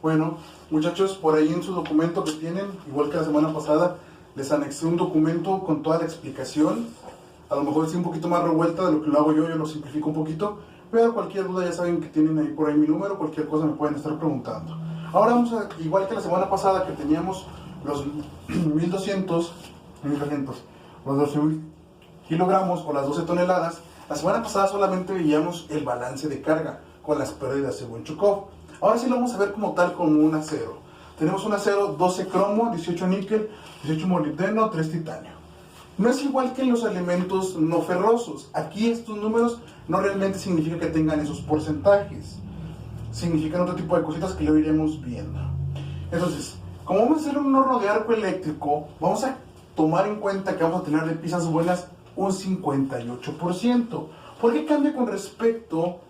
Bueno, muchachos, por ahí en su documento que tienen, igual que la semana pasada, les anexé un documento con toda la explicación. A lo mejor es un poquito más revuelta de lo que lo hago yo lo simplifico un poquito. Pero cualquier duda ya saben que tienen ahí por ahí mi número, cualquier cosa me pueden estar preguntando. Ahora vamos a, igual que la semana pasada que teníamos los 1200, los 12.000 kilogramos o las 12 toneladas, la semana pasada solamente veíamos el balance de carga con las pérdidas según Chukov. Ahora sí lo vamos a ver como tal, como un acero. Tenemos un acero 12 cromo, 18 níquel, 18 molibdeno, 3 titanio. No es igual que en los elementos no ferrosos. Aquí estos números no realmente significa que tengan esos porcentajes. Significan otro tipo de cositas que lo iremos viendo. Entonces, como vamos a hacer un horno de arco eléctrico, vamos a tomar en cuenta que vamos a tener de piezas buenas un 58%. ¿Por qué cambia con respecto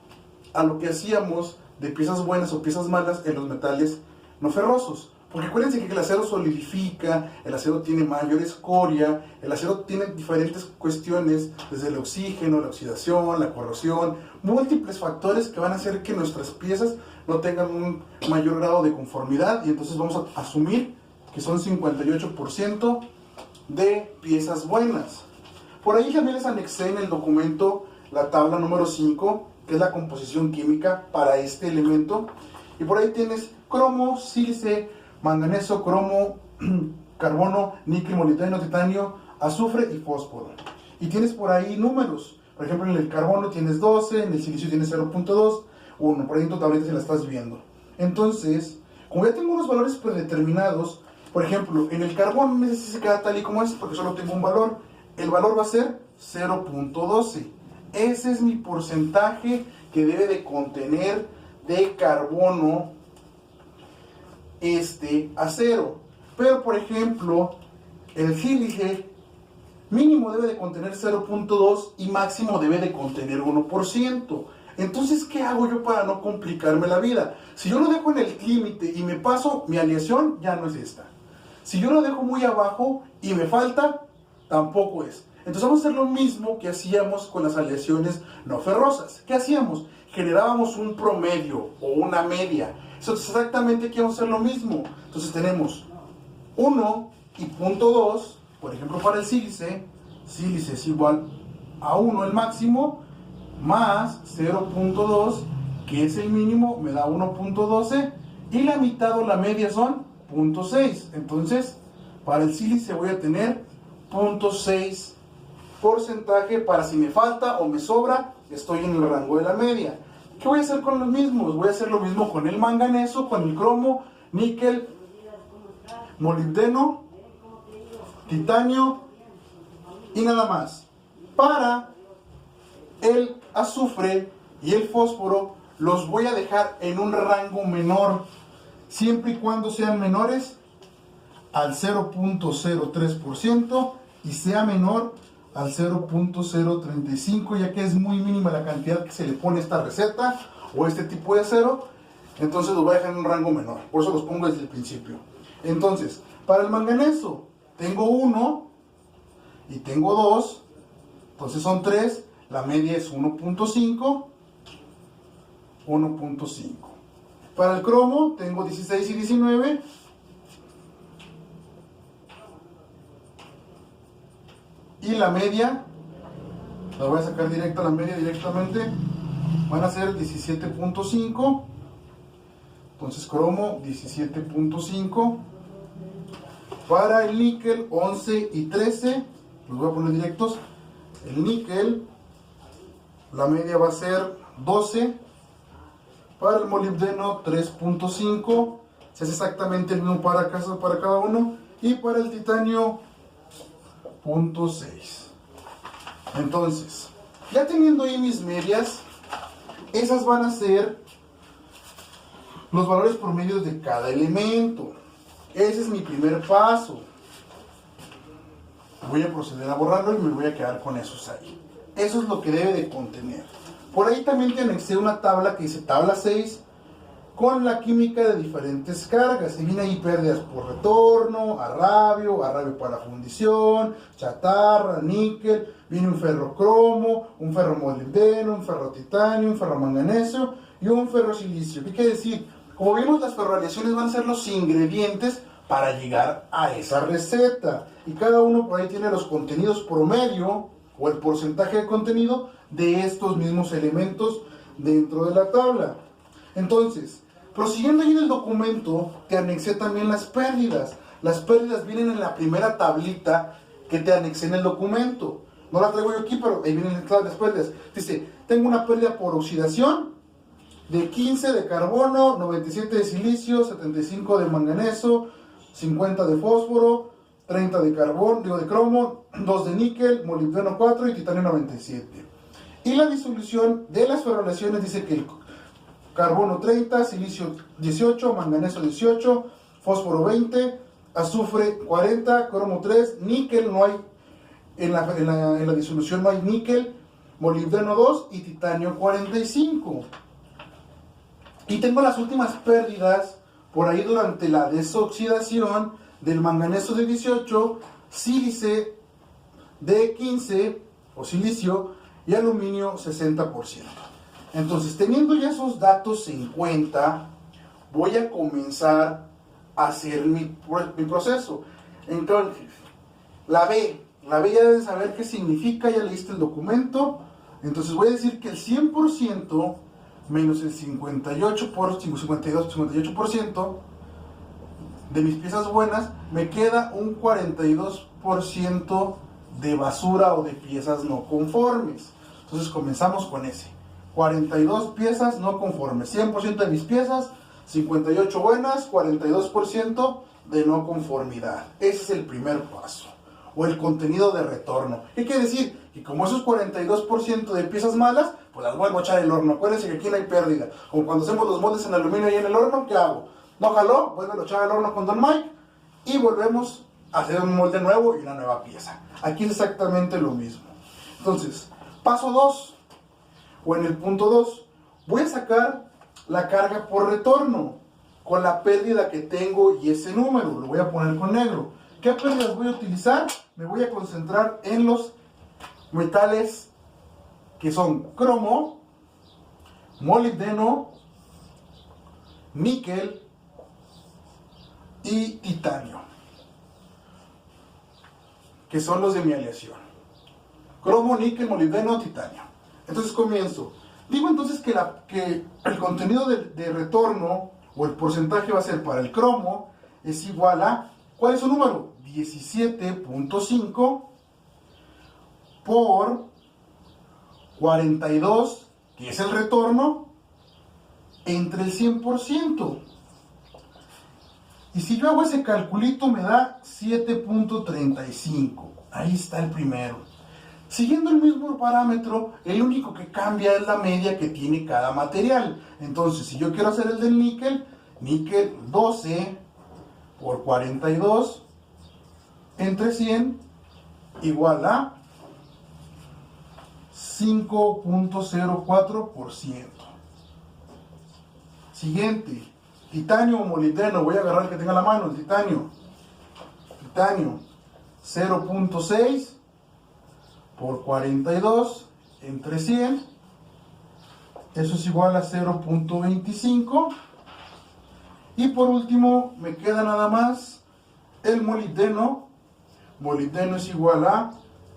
a lo que hacíamos de piezas buenas o piezas malas en los metales no ferrosos? Porque acuérdense que el acero solidifica, el acero tiene mayor escoria, el acero tiene diferentes cuestiones, desde el oxígeno, la oxidación, la corrosión, múltiples factores que van a hacer que nuestras piezas no tengan un mayor grado de conformidad, y entonces vamos a asumir que son 58% de piezas buenas. Por ahí también les anexé en el documento la tabla número 5, que es la composición química para este elemento, y por ahí tienes cromo, sílice, manganeso, cromo, carbono, níquel, molibdeno, titanio, azufre y fósforo. Y tienes por ahí números. Por ejemplo, en el carbono tienes 12, en el silicio tienes 0.2, 1. Por ahí en tu tableta se la estás viendo. Entonces, como ya tengo unos valores predeterminados, por ejemplo, en el carbono ese se queda tal y como es porque solo tengo un valor. El valor va a ser 0.12. Ese es mi porcentaje que debe de contener de carbono este acero. Pero por ejemplo, el sílice mínimo debe de contener 0.2 y máximo debe de contener 1%. Entonces, ¿qué hago yo para no complicarme la vida? Si yo lo dejo en el límite y me paso, mi aleación ya no es esta. Si yo lo dejo muy abajo y me falta, tampoco es. Entonces vamos a hacer lo mismo que hacíamos con las aleaciones no ferrosas. ¿Qué hacíamos? Generábamos un promedio o una media. Entonces exactamente aquí vamos a hacer lo mismo. Entonces tenemos 1 y punto 2, por ejemplo para el sílice es igual a 1 el máximo, más 0.2, que es el mínimo, me da 1.12, y la mitad o la media son 0.6. Entonces, para el sílice voy a tener 0.6 porcentaje para si me falta o me sobra, estoy en el rango de la media. ¿Qué voy a hacer con los mismos? Voy a hacer lo mismo con el manganeso, con el cromo, níquel, molibdeno, titanio y nada más. Para el azufre y el fósforo los voy a dejar en un rango menor, siempre y cuando sean menores al 0.03% y sea menor al 0.035, ya que es muy mínima la cantidad que se le pone a esta receta o este tipo de acero. Entonces los voy a dejar en un rango menor, por eso los pongo desde el principio. Entonces, para el manganeso tengo 1 y tengo 2, entonces son 3, la media es 1.5. Para el cromo tengo 16 y 19, y la media, la voy a sacar directa, la media directamente, van a ser 17.5. Entonces cromo 17.5. Para el níquel 11 y 13, los voy a poner directos. El níquel, la media va a ser 12. Para el molibdeno 3.5, se hace exactamente el mismo para cada uno. Y para el titanio 0.6. Entonces, ya teniendo ahí mis medias, esas van a ser los valores promedios de cada elemento. Ese es mi primer paso. Voy a proceder a borrarlo y me voy a quedar con esos ahí. Eso es lo que debe de contener. Por ahí también te anexé una tabla que dice tabla 6 con la química de diferentes cargas. Y viene ahí pérdidas por retorno, arrabio para fundición, chatarra, níquel, viene un ferrocromo, un ferromolibdeno, un ferrotitanio, un ferromanganeso y un ferrosilicio. ¿Qué quiere decir? Como vimos, las ferroaleaciones van a ser los ingredientes para llegar a esa receta. Y cada uno por ahí tiene los contenidos promedio o el porcentaje de contenido de estos mismos elementos dentro de la tabla. Entonces, prosiguiendo ahí en el documento, te anexé también las pérdidas. Las pérdidas vienen en la primera tablita que te anexé en el documento. No la traigo yo aquí, pero ahí vienen las pérdidas. Dice, tengo una pérdida por oxidación de 15 de carbono, 97 de silicio, 75 de manganeso, 50 de fósforo, 30 de carbón, de cromo, 2 de níquel, molibdeno 4 y titanio 97. Y la disolución de las ferroaleaciones dice que el carbono 30, silicio 18, manganeso 18, fósforo 20, azufre 40, cromo 3, níquel no hay, en la disolución no hay níquel, molibdeno 2 y titanio 45. Y tengo las últimas pérdidas por ahí durante la desoxidación del manganeso de 18, sílice de 15 o silicio y aluminio 60%. Entonces, teniendo ya esos datos en cuenta, voy a comenzar a hacer mi proceso. Entonces, la B ya deben saber qué significa, ya leíste el documento. Entonces voy a decir que el 100% menos el 58% de mis piezas buenas, me queda un 42% de basura o de piezas no conformes. Entonces comenzamos con ese. 42 piezas no conformes. 100% de mis piezas, 58 buenas, 42% de no conformidad. Ese es el primer paso. O el contenido de retorno. ¿Qué quiere decir? Que como esos 42% de piezas malas, pues las vuelvo a echar al horno. Acuérdense que aquí no hay pérdida. Como cuando hacemos los moldes en aluminio ahí en el horno, ¿qué hago? No jaló, vuelvo a echar al horno con Don Mike y volvemos a hacer un molde nuevo y una nueva pieza. Aquí es exactamente lo mismo. Entonces, paso 2, o en el punto 2, voy a sacar la carga por retorno con la pérdida que tengo y ese número. Lo voy a poner con negro. ¿Qué pérdidas voy a utilizar? Me voy a concentrar en los metales que son cromo, molibdeno, níquel y titanio, que son los de mi aleación. Cromo, níquel, molibdeno, titanio. Entonces comienzo. Digo entonces que el contenido de retorno o el porcentaje va a ser para el cromo es igual a, ¿cuál es su número? 17.5 por 42, que es el retorno, entre el 100%. Y si yo hago ese calculito me da 7.35. Ahí está el primero. Siguiendo el mismo parámetro, el único que cambia es la media que tiene cada material. Entonces, si yo quiero hacer el del níquel, níquel 12 por 42 entre 100 igual a 5.04%. Siguiente, titanio o molibdeno, voy a agarrar el que tenga la mano, el titanio. Titanio 0.6 por 42 entre 100, eso es igual a 0.25. Y por último me queda nada más el molibdeno. Molibdeno es igual a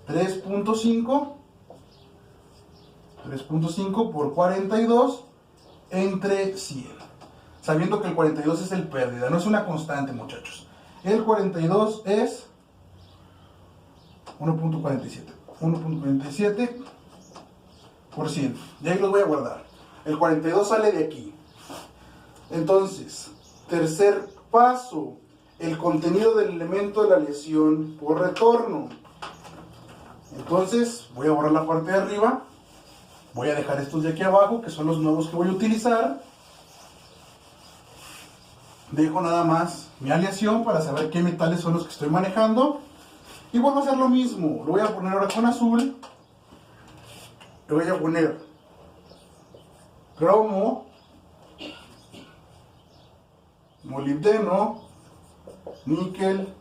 3.5 por 42 entre 100. Sabiendo que el 42 es el pérdida, no es una constante, muchachos. El 42 es 1.47%. Y ahí los voy a guardar. El 42 sale de aquí. Entonces, tercer paso, el contenido del elemento de la aleación por retorno. Entonces, voy a borrar la parte de arriba. Voy a dejar estos de aquí abajo, que son los nuevos que voy a utilizar. Dejo nada más mi aleación para saber qué metales son los que estoy manejando. Y vuelvo a hacer lo mismo. Lo voy a poner ahora con azul. Le voy a poner cromo, molibdeno, níquel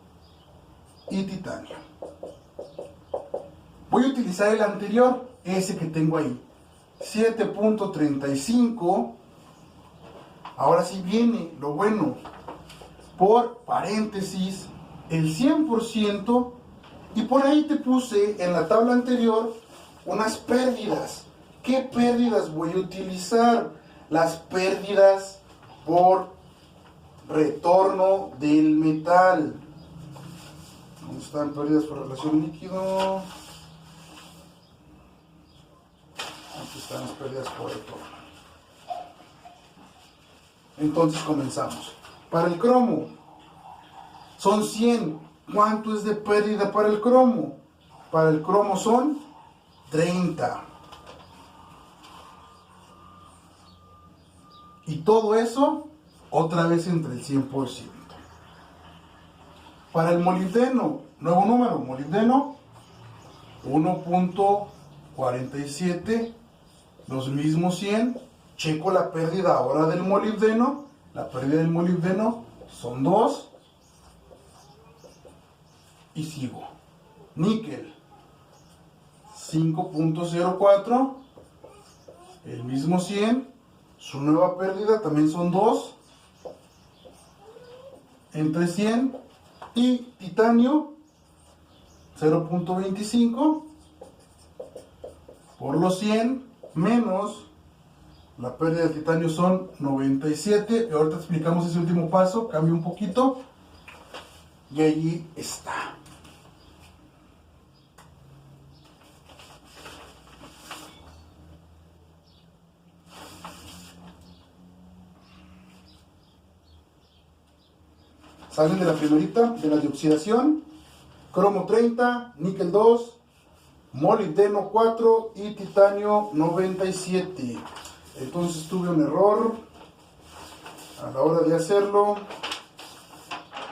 y titanio. Voy a utilizar el anterior, ese que tengo ahí. 7.35 Ahora sí viene lo bueno. Por paréntesis, el 100%, y por ahí te puse en la tabla anterior unas pérdidas. ¿Qué pérdidas voy a utilizar? Las pérdidas por retorno del metal. ¿Dónde están pérdidas por relación líquido? Aquí están las pérdidas por retorno. Entonces comenzamos. Para el cromo, son 100. ¿Cuánto es de pérdida para el cromo? Para el cromo son 30. Y todo eso, otra vez entre el 100%. Para el molibdeno, nuevo número, molibdeno, 1.47, los mismos 100. Checo la pérdida ahora del molibdeno. La pérdida del molibdeno son 2. Y sigo. Níquel, 5.04, el mismo 100. Su nueva pérdida también son 2. Entre 100. Y titanio, 0.25 por los 100 menos la pérdida de titanio son 97. Y ahorita explicamos ese último paso, cambia un poquito y allí está. Salen de la primerita, de la de oxidación, cromo 30, níquel 2, molibdeno 4 y titanio 97. Entonces tuve un error a la hora de hacerlo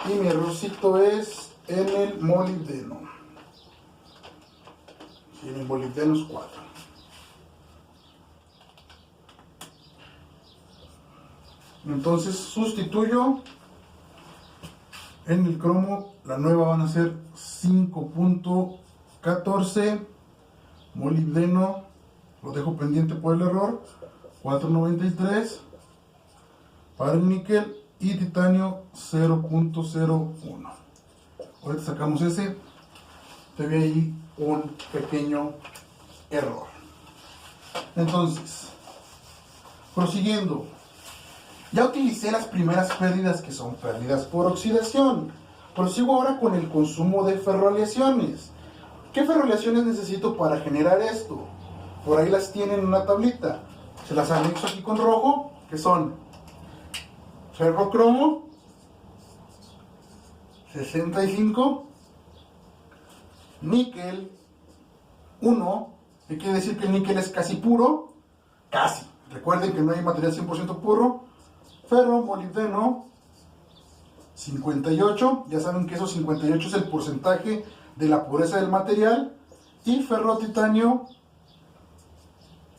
y mi errorcito es en el molibdeno. Y en el molibdeno es 4. Entonces sustituyo. En el cromo, la nueva van a ser 5.14, molibdeno, lo dejo pendiente por el error, 4.93, para el níquel y titanio 0.01. Ahorita sacamos ese, te ve ahí un pequeño error. Entonces, prosiguiendo. Ya utilicé las primeras pérdidas que son pérdidas por oxidación. Prosigo ahora con el consumo de ferroaleaciones. ¿Qué ferroaleaciones necesito para generar esto? Por ahí las tienen en una tablita. Se las anexo aquí con rojo, que son ferrocromo 65, níquel 1, que quiere decir que el níquel es casi puro, casi. Recuerden que no hay material 100% puro. Ferro, molibdeno, 58. Ya saben que esos 58 es el porcentaje de la pureza del material. Y ferro, titanio,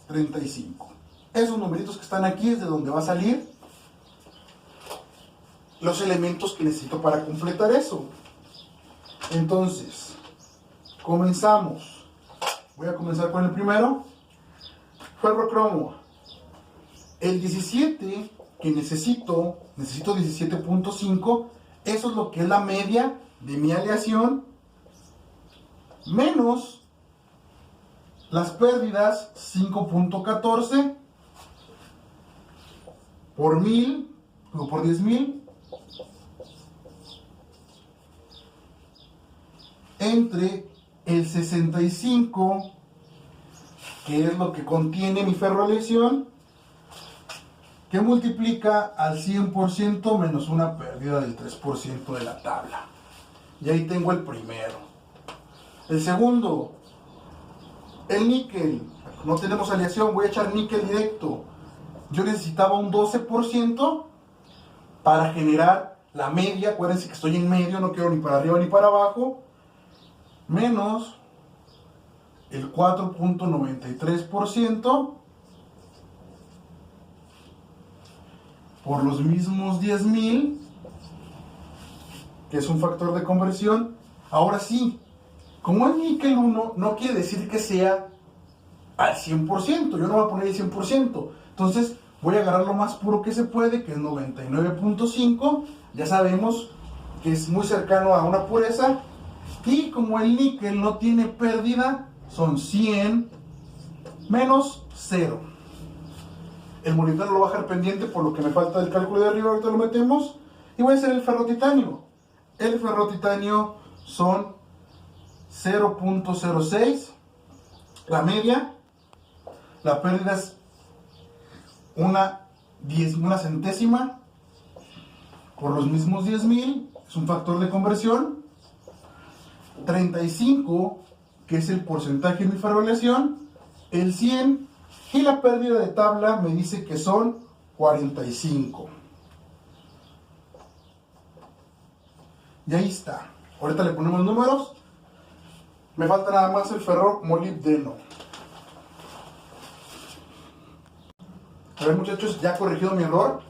35. Esos numeritos que están aquí es de donde va a salir los elementos que necesito para completar eso. Entonces, comenzamos. Voy a comenzar con el primero. Ferrocromo. El 17 que necesito 17.5, eso es lo que es la media de mi aleación, menos las pérdidas 5.14 por 1000, o por 10.000, entre el 65, que es lo que contiene mi ferroaleación, que multiplica al 100% menos una pérdida del 3% de la tabla. Y ahí tengo el primero. El segundo, el níquel. No tenemos aleación, voy a echar níquel directo. Yo necesitaba un 12% para generar la media. Acuérdense que estoy en medio, no quiero ni para arriba ni para abajo. Menos el 4.93%. Por los mismos 10.000, que es un factor de conversión. Ahora sí, como es níquel 1, no quiere decir que sea al 100%. Yo no voy a poner el 100%. Entonces Voy a agarrar lo más puro que se puede, que es 99.5. Ya sabemos que es muy cercano a una pureza. Y como el níquel no tiene pérdida, son 100 menos 0. El monitor lo voy a dejar pendiente por lo que me falta del cálculo de arriba. Ahorita lo metemos. Y voy a hacer el ferrotitanio. El ferrotitanio son 0.06. La media. La pérdida es una centésima por los mismos 10.000. Es un factor de conversión. 35, que es el porcentaje de mi ferroaleación. El 100 y la pérdida de tabla me dice que son 45. Y ahí está. Ahorita le ponemos números. Me falta nada más el ferromolibdeno. A ver, muchachos, ya he corregido mi error.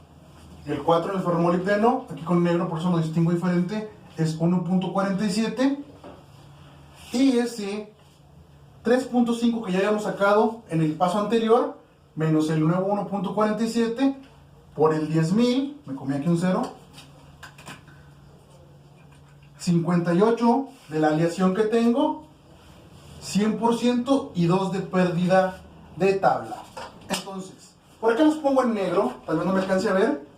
El 4 en el ferromolibdeno, aquí con negro, por eso lo distingo diferente, es 1.47. Y ese 3.5 que ya habíamos sacado en el paso anterior, menos el nuevo 1.47, por el 10.000, me comí aquí un 0, 58 de la aleación que tengo, 100% y 2 de pérdida de tabla. Entonces, por acá los pongo en negro, tal vez no me alcance a ver,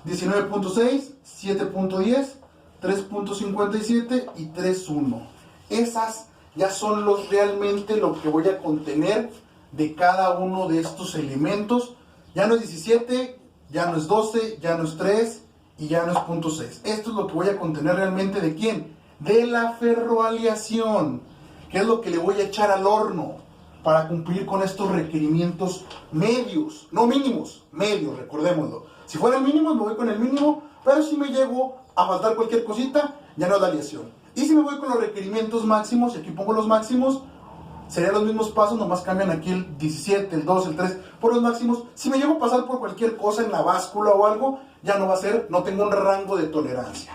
19.6, 7.10, 3.57 y 3.1. Esas ya son realmente lo que voy a contener de cada uno de estos elementos. Ya no es 17, ya no es 12, ya no es 3 y ya no es 0.6. Esto es lo que voy a contener realmente ¿de quién? De la ferroaleación, que es lo que le voy a echar al horno para cumplir con estos requerimientos medios, no mínimos, medios, recordémoslo. Si fueran mínimos me voy con el mínimo, pero si me llego a faltar cualquier cosita, ya no es la aleación. Y si me voy con los requerimientos máximos, y aquí pongo los máximos, serían los mismos pasos, nomás cambian aquí el 17, el 2, el 3, por los máximos. Si me llego a pasar por cualquier cosa en la báscula o algo, ya no va a ser, no tengo un rango de tolerancia.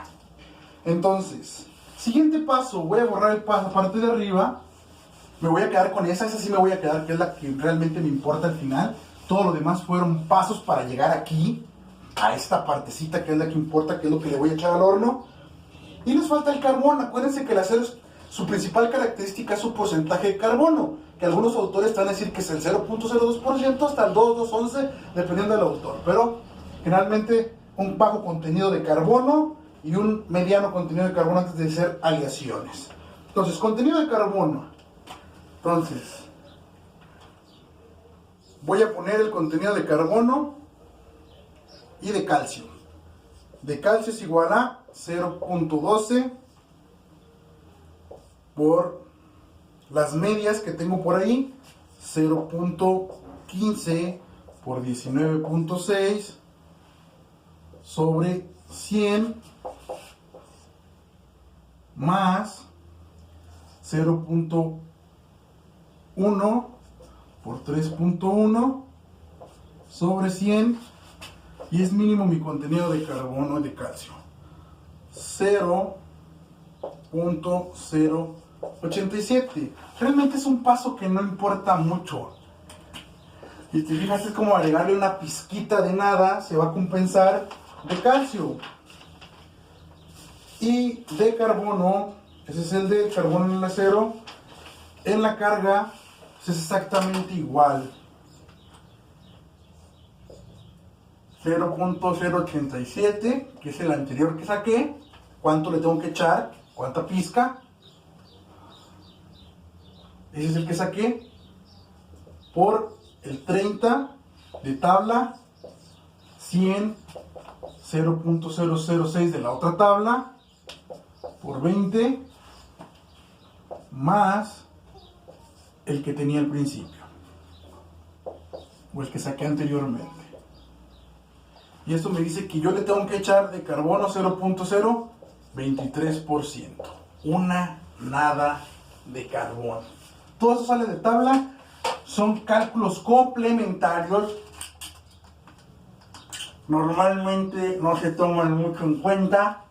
Entonces, siguiente paso, voy a borrar el paso, parte de arriba, me voy a quedar con esa sí me voy a quedar, que es la que realmente me importa al final. Todo lo demás fueron pasos para llegar aquí, a esta partecita que es la que importa, que es lo que le voy a echar al horno. Y nos falta el carbón. Acuérdense que el acero, su principal característica es su porcentaje de carbono, que algunos autores van a decir que es el 0.02% hasta el 2,211, dependiendo del autor. Pero generalmente un bajo contenido de carbono y un mediano contenido de carbono antes de ser aleaciones. Entonces, contenido de carbono. Entonces, voy a poner el contenido de carbono y de calcio. De calcio es igual a 0.12 por las medias que tengo por ahí, 0.15 por 19.6 sobre 100 más 0.1 por 3.1 sobre 100, y es mínimo mi contenido de carbono y de calcio, 0.087. Realmente es un paso que no importa mucho. Y te fijas, es como agregarle una pizquita de nada, se va a compensar de calcio. Y de carbono, ese es el de carbono en el acero, en la carga es exactamente igual. 0.087, que es el anterior que saqué. ¿Cuánto le tengo que echar? ¿Cuánta pizca? Ese es el que saqué. Por el 30 de tabla, 100, 0.006 de la otra tabla, por 20, más el que tenía al principio, o el que saqué anteriormente. Y esto me dice que yo le tengo que echar de carbono 0.023%. Una nada de carbono. Todo eso sale de tabla. Son cálculos complementarios. Normalmente no se toman mucho en cuenta.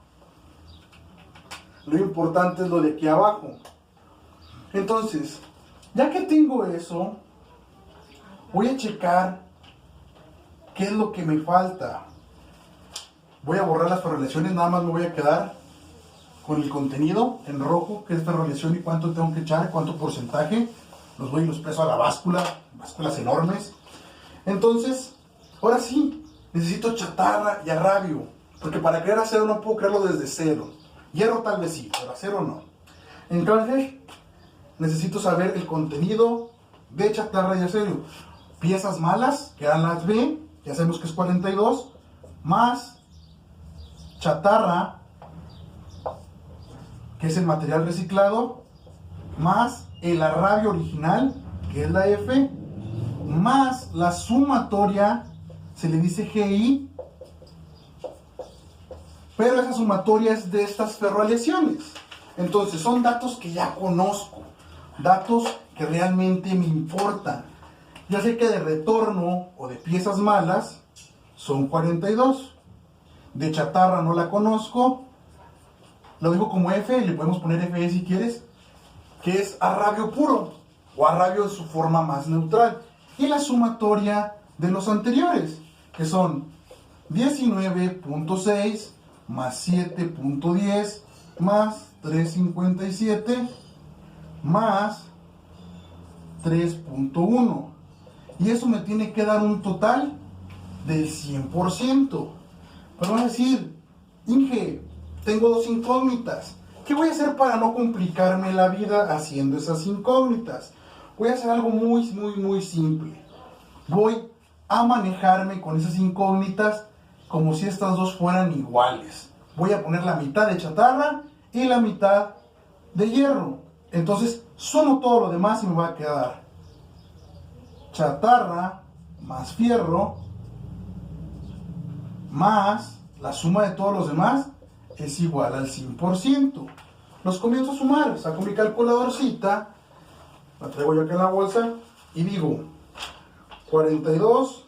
Lo importante es lo de aquí abajo. Entonces, ya que tengo eso, voy a checar ¿Qué es lo que me falta? Voy a borrar las ferrolaciones, nada más me voy a quedar con el contenido en rojo, que es ferrolación y cuánto tengo que echar, cuánto porcentaje. Los voy y los peso a la báscula, básculas enormes. Entonces, ahora sí, necesito chatarra y arrabio, porque para crear acero no puedo crearlo desde cero. Hierro tal vez sí, pero acero no. Entonces, necesito saber el contenido de chatarra y acero. Piezas malas, que eran las B, ya sabemos que es 42, más chatarra, que es el material reciclado, más el arrabio original, que es la F, más la sumatoria, se le dice GI, pero esa sumatoria es de estas ferroaleaciones. Entonces son datos que ya conozco, datos que realmente me importan. Ya sé que de retorno o de piezas malas son 42. De chatarra no la conozco, lo digo como F, le podemos poner FE si quieres, que es arrabio puro o arrabio en su forma más neutral. Y la sumatoria de los anteriores, que son 19.6 más 7.10 más 3.57 más 3.1. Y eso me tiene que dar un total del 100%. Pero van a decir, Inge, tengo dos incógnitas. ¿Qué voy a hacer para no complicarme la vida haciendo esas incógnitas? Voy a hacer algo muy simple. Voy a manejarme con esas incógnitas como si estas dos fueran iguales. Voy a poner la mitad de chatarra y la mitad de hierro. Entonces, sumo todo lo demás y me va a quedar chatarra más fierro más la suma de todos los demás es igual al 100%. Los comienzo a sumar, saco mi calculadorcita, la traigo yo acá en la bolsa y digo 42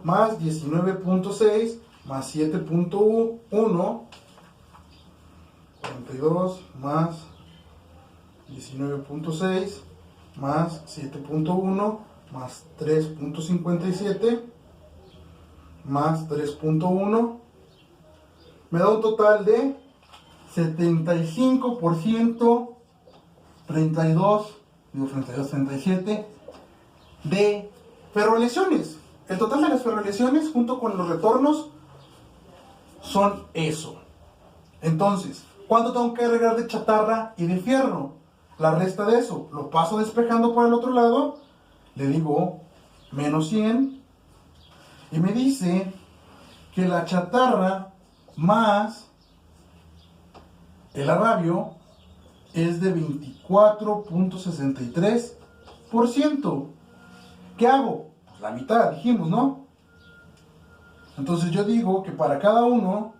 más 19.6 más 7.1, 42 más 19.6 más 7.1 más 3.57 más 3.1 me da un total de 75%, 37 de ferroaleaciones. El total de las ferroaleaciones junto con los retornos son eso. Entonces, ¿cuánto tengo que agregar de chatarra y de fierro? La resta de eso, lo paso despejando por el otro lado, le digo menos 100 y me dice que la chatarra más el arrabio es de 24.63%. ¿Qué hago? Pues la mitad, dijimos, ¿no? Entonces yo digo que para cada uno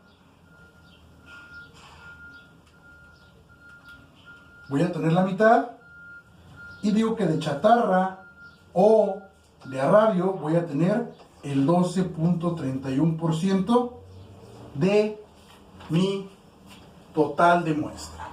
voy a tener la mitad y digo que de chatarra o de arrabio voy a tener el 12.31% de mi total de muestra.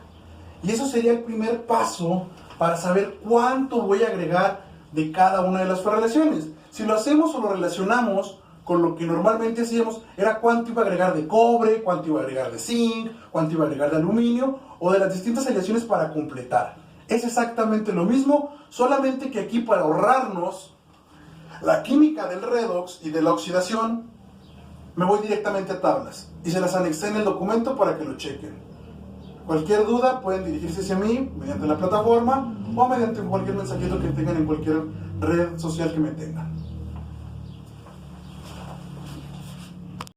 Y eso sería el primer paso para saber cuánto voy a agregar de cada una de las ferralaciones. Si lo hacemos o lo relacionamos con lo que normalmente hacíamos, era cuánto iba a agregar de cobre, cuánto iba a agregar de zinc, cuánto iba a agregar de aluminio o de las distintas aleaciones para completar. Es exactamente lo mismo, solamente que aquí para ahorrarnos la química del redox y de la oxidación, me voy directamente a tablas y se las anexé en el documento para que lo chequen. Cualquier duda pueden dirigirse hacia mí mediante la plataforma o mediante cualquier mensajito que tengan en cualquier red social que me tengan.